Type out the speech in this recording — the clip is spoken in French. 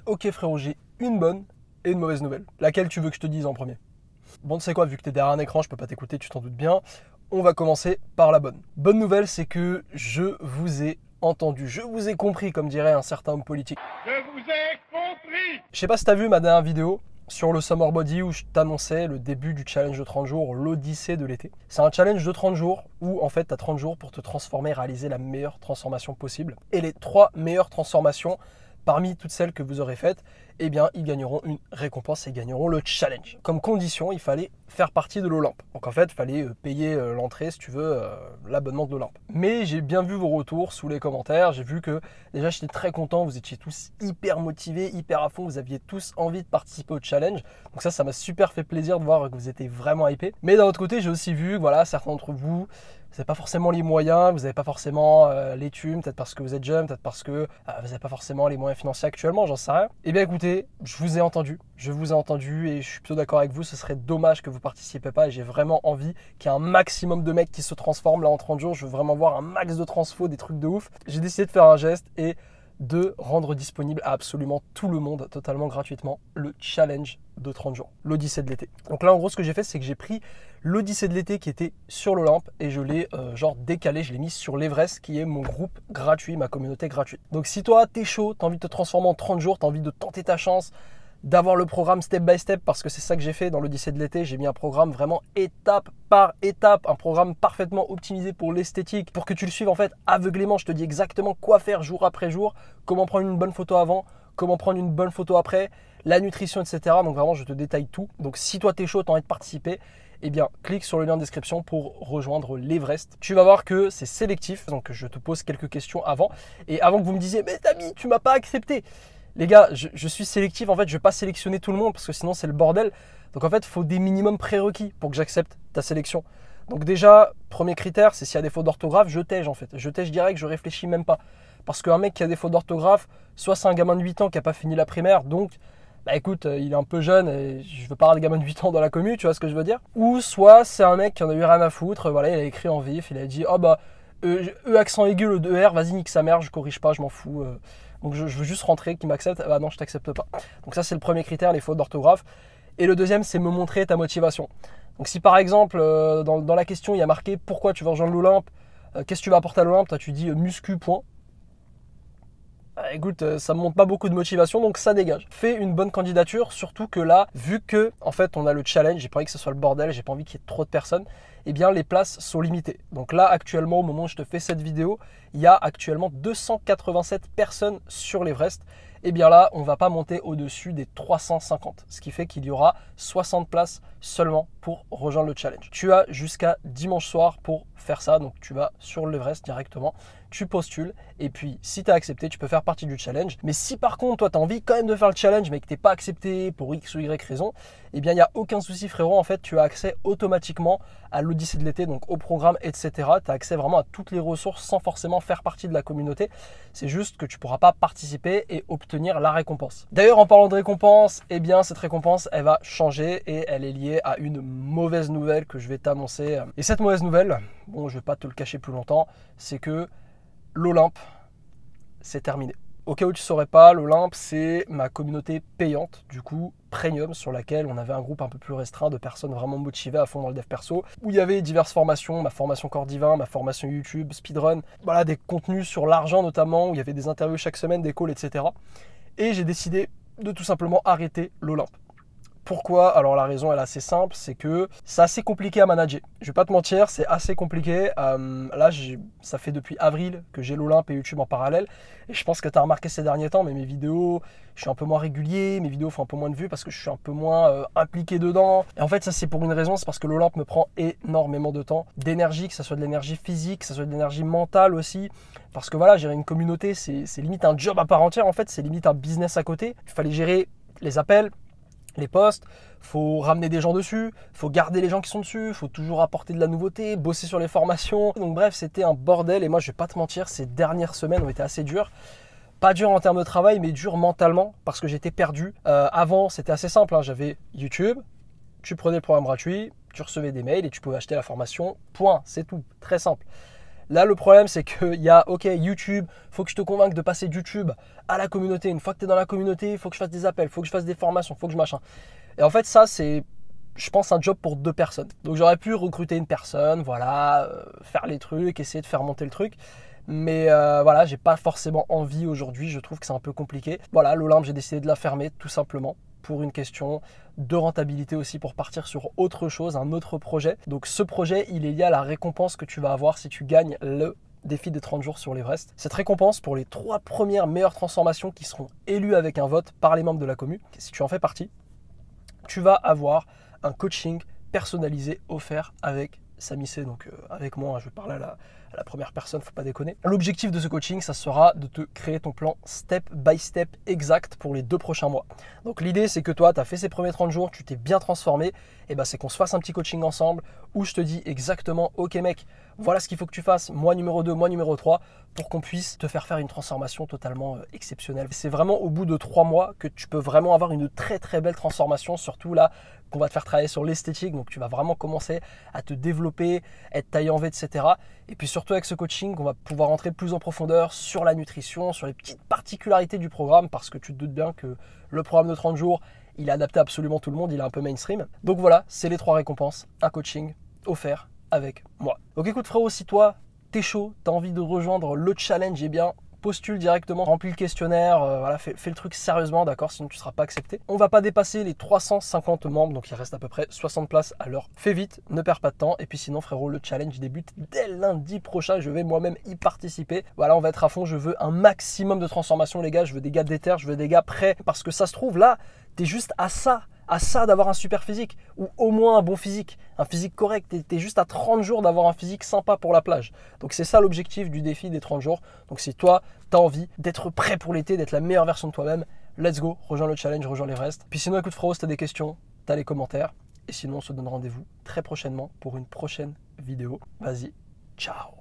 Ok frérot, j'ai une bonne et une mauvaise nouvelle. Laquelle tu veux que je te dise en premier? Bon, tu sais quoi, vu que tu es derrière un écran, je peux pas t'écouter, tu t'en doutes bien. On va commencer par la bonne. Bonne nouvelle, c'est que je vous ai entendu, je vous ai compris, comme dirait un certain homme politique. Je vous ai compris. Je sais pas si t'as vu ma dernière vidéo sur le Summer Body où je t'annonçais le début du challenge de 30 jours, l'Odyssée de l'été. C'est un challenge de 30 jours où en fait tu as 30 jours pour te transformer et réaliser la meilleure transformation possible. Et les 3 meilleures transformations parmi toutes celles que vous aurez faites, eh bien, ils gagneront une récompense et gagneront le challenge. Comme condition, il fallait faire partie de l'Olympe. Donc en fait, il fallait payer l'entrée, si tu veux, l'abonnement de l'Olympe. Mais j'ai bien vu vos retours sous les commentaires. J'ai vu que déjà, j'étais très content. Vous étiez tous hyper motivés, hyper à fond. Vous aviez tous envie de participer au challenge. Donc ça m'a super fait plaisir de voir que vous étiez vraiment hypés. Mais d'un autre côté, j'ai aussi vu que voilà, certains d'entre vous, vous n'avez pas forcément les moyens, vous n'avez pas forcément les thunes, peut-être parce que vous êtes jeune, peut-être parce que vous n'avez pas forcément les moyens financiers actuellement, j'en sais rien. Eh bien écoutez, je vous ai entendu et je suis plutôt d'accord avec vous, ce serait dommage que vous ne participez pas et j'ai vraiment envie qu'il y ait un maximum de mecs qui se transforment là en 30 jours, je veux vraiment voir un max de transfo, des trucs de ouf. J'ai décidé de faire un geste et de rendre disponible à absolument tout le monde, totalement gratuitement, le challenge de 30 jours, l'Odyssée de l'été. Donc là, en gros, ce que j'ai fait, c'est que j'ai pris l'Odyssée de l'été qui était sur l'Olympe et je l'ai décalé, je l'ai mis sur l'Everest qui est mon groupe gratuit, ma communauté gratuite. Donc si toi, t'es chaud, t'as envie de te transformer en 30 jours, t'as envie de tenter ta chance, d'avoir le programme step by step, parce que c'est ça que j'ai fait dans l'Odyssée de l'été. J'ai mis un programme vraiment étape par étape, un programme parfaitement optimisé pour l'esthétique, pour que tu le suives en fait aveuglément. Je te dis exactement quoi faire jour après jour, comment prendre une bonne photo avant, comment prendre une bonne photo après, la nutrition, etc. Donc vraiment, je te détaille tout. Donc si toi t'es chaud, t'as envie de participer, eh bien, clique sur le lien de description pour rejoindre l'Everest. Tu vas voir que c'est sélectif, donc je te pose quelques questions avant. Et avant que vous me disiez, mais Tami, tu m'as pas accepté. Les gars, je suis sélectif, en fait, je ne vais pas sélectionner tout le monde parce que sinon c'est le bordel. Donc en fait, il faut des minimums prérequis pour que j'accepte ta sélection. Donc déjà, premier critère, c'est s'il y a des fautes d'orthographe, je tège en fait. Je tège direct, je réfléchis même pas. Parce qu'un mec qui a des fautes d'orthographe, soit c'est un gamin de 8 ans qui n'a pas fini la primaire, donc bah écoute, il est un peu jeune et je veux pas avoir des gamins de 8 ans dans la commu, tu vois ce que je veux dire. Ou soit c'est un mec qui en a eu rien à foutre, voilà, il a écrit en vif, il a dit « Oh bah, E accent aigu, le 2R, vas-y nique sa mère, je corrige pas, je m'en fous. Donc je veux juste rentrer, qu'il m'accepte. Ah bah non, je t'accepte pas. Donc ça c'est le premier critère, les fautes d'orthographe. Et le deuxième, c'est me montrer ta motivation. Donc si par exemple, dans la question, il y a marqué pourquoi tu veux rejoindre l'Olympe, qu'est-ce que tu vas apporter à l'Olympe, toi tu dis muscu, point. Bah, écoute, ça me montre pas beaucoup de motivation, donc ça dégage. Fais une bonne candidature, surtout que là, vu que en fait on a le challenge, j'ai pas envie que ce soit le bordel, j'ai pas envie qu'il y ait trop de personnes, eh bien les places sont limitées. Donc là, actuellement, au moment où je te fais cette vidéo, il y a actuellement 287 personnes sur l'Everest. Et bien là, on ne va pas monter au-dessus des 350, ce qui fait qu'il y aura 60 places seulement pour rejoindre le challenge. Tu as jusqu'à dimanche soir pour faire ça, donc tu vas sur l'Everest directement, tu postules, et puis si tu as accepté, tu peux faire partie du challenge. Mais si par contre, toi, tu as envie quand même de faire le challenge, mais que tu n'es pas accepté pour X ou Y raison, eh bien, il n'y a aucun souci, frérot. En fait, tu as accès automatiquement à l'Odyssée de l'été, donc au programme, etc. Tu as accès vraiment à toutes les ressources sans forcément faire partie de la communauté. C'est juste que tu ne pourras pas participer et obtenir la récompense. D'ailleurs, en parlant de récompense, eh bien, cette récompense, elle va changer et elle est liée à une mauvaise nouvelle que je vais t'annoncer. Et cette mauvaise nouvelle, bon, je ne vais pas te le cacher plus longtemps, c'est que l'Olympe, c'est terminé. Au cas où tu ne saurais pas, l'Olympe, c'est ma communauté payante, du coup, premium, sur laquelle on avait un groupe un peu plus restreint de personnes vraiment motivées à fond dans le dev perso, où il y avait diverses formations, ma formation corps divin, ma formation YouTube, speedrun, voilà, des contenus sur l'argent notamment, où il y avait des interviews chaque semaine, des calls, etc. Et j'ai décidé de tout simplement arrêter l'Olympe. Pourquoi? Alors la raison elle est assez simple, c'est que c'est assez compliqué à manager. Je vais pas te mentir, c'est assez compliqué. Là, ça fait depuis avril que j'ai l'Olympe et YouTube en parallèle. Et je pense que tu as remarqué ces derniers temps, mais mes vidéos, je suis un peu moins régulier, mes vidéos font un peu moins de vues parce que je suis un peu moins impliqué dedans. Et en fait, ça c'est pour une raison, c'est parce que l'Olympe me prend énormément de temps, d'énergie, que ce soit de l'énergie physique, que ce soit de l'énergie mentale aussi. Parce que voilà, gérer une communauté, c'est limite un job à part entière en fait, c'est limite un business à côté. Il fallait gérer les appels, les posts, faut ramener des gens dessus, faut garder les gens qui sont dessus, faut toujours apporter de la nouveauté, bosser sur les formations. Donc bref, c'était un bordel et moi je vais pas te mentir, ces dernières semaines ont été assez dures. Pas dur en termes de travail, mais dur mentalement parce que j'étais perdu. Avant, c'était assez simple, hein. J'avais YouTube, tu prenais le programme gratuit, tu recevais des mails et tu pouvais acheter la formation. Point, c'est tout, très simple. Là, le problème, c'est qu'il y a, ok, YouTube, faut que je te convainque de passer de YouTube à la communauté. Une fois que tu es dans la communauté, il faut que je fasse des appels, il faut que je fasse des formations, il faut que je machin. Et en fait, ça, c'est, je pense, un job pour 2 personnes. Donc, j'aurais pu recruter une personne, voilà, faire les trucs, essayer de faire monter le truc. Mais voilà, j'ai pas forcément envie aujourd'hui, je trouve que c'est un peu compliqué. Voilà, l'Olympe, j'ai décidé de la fermer, tout simplement, pour une question de rentabilité aussi, pour partir sur autre chose, un autre projet. Donc ce projet, il est lié à la récompense que tu vas avoir si tu gagnes le défi des 30 jours sur l'Everest. Cette récompense pour les 3 premières meilleures transformations qui seront élues avec un vote par les membres de la commu, si tu en fais partie, tu vas avoir un coaching personnalisé offert avec Samy C, donc avec moi, je vais parler à la première personne, faut pas déconner. L'objectif de ce coaching, ça sera de te créer ton plan step by step exact pour les 2 prochains mois. Donc l'idée, c'est que toi, tu as fait ces premiers 30 jours, tu t'es bien transformé, et ben c'est qu'on se fasse un petit coaching ensemble où je te dis exactement, ok mec, voilà ce qu'il faut que tu fasses, mois numéro 2, mois numéro 3, pour qu'on puisse te faire une transformation totalement exceptionnelle. C'est vraiment au bout de 3 mois que tu peux vraiment avoir une très très belle transformation, surtout là, qu'on va te faire travailler sur l'esthétique, donc tu vas vraiment commencer à te développer, être taillé en V, etc. Et puis surtout avec ce coaching, on va pouvoir entrer plus en profondeur sur la nutrition, sur les petites particularités du programme, parce que tu te doutes bien que le programme de 30 jours, il est adapté à absolument tout le monde, il est un peu mainstream. Donc voilà, c'est les 3 récompenses, un coaching offert avec moi. Donc écoute frérot, si toi, t'es chaud, t'as envie de rejoindre le challenge, eh bien, postule directement, remplis le questionnaire, voilà, fais le truc sérieusement, d'accord, sinon tu ne seras pas accepté. On va pas dépasser les 350 membres, donc il reste à peu près 60 places à l'heure. Fais vite, ne perds pas de temps, et puis sinon frérot, le challenge débute dès lundi prochain, je vais moi-même y participer. Voilà, on va être à fond, je veux un maximum de transformation les gars, je veux des gars déter, je veux des gars prêts, parce que ça se trouve là, t'es juste à ça d'avoir un super physique, ou au moins un bon physique, un physique correct, t'es juste à 30 jours d'avoir un physique sympa pour la plage. Donc c'est ça l'objectif du défi des 30 jours. Donc si toi, t'as envie d'être prêt pour l'été, d'être la meilleure version de toi-même, let's go, rejoins le challenge, rejoins l'Everest. Puis sinon écoute frérot, si t'as des questions, t'as les commentaires. Et sinon on se donne rendez-vous très prochainement pour une prochaine vidéo. Vas-y, ciao.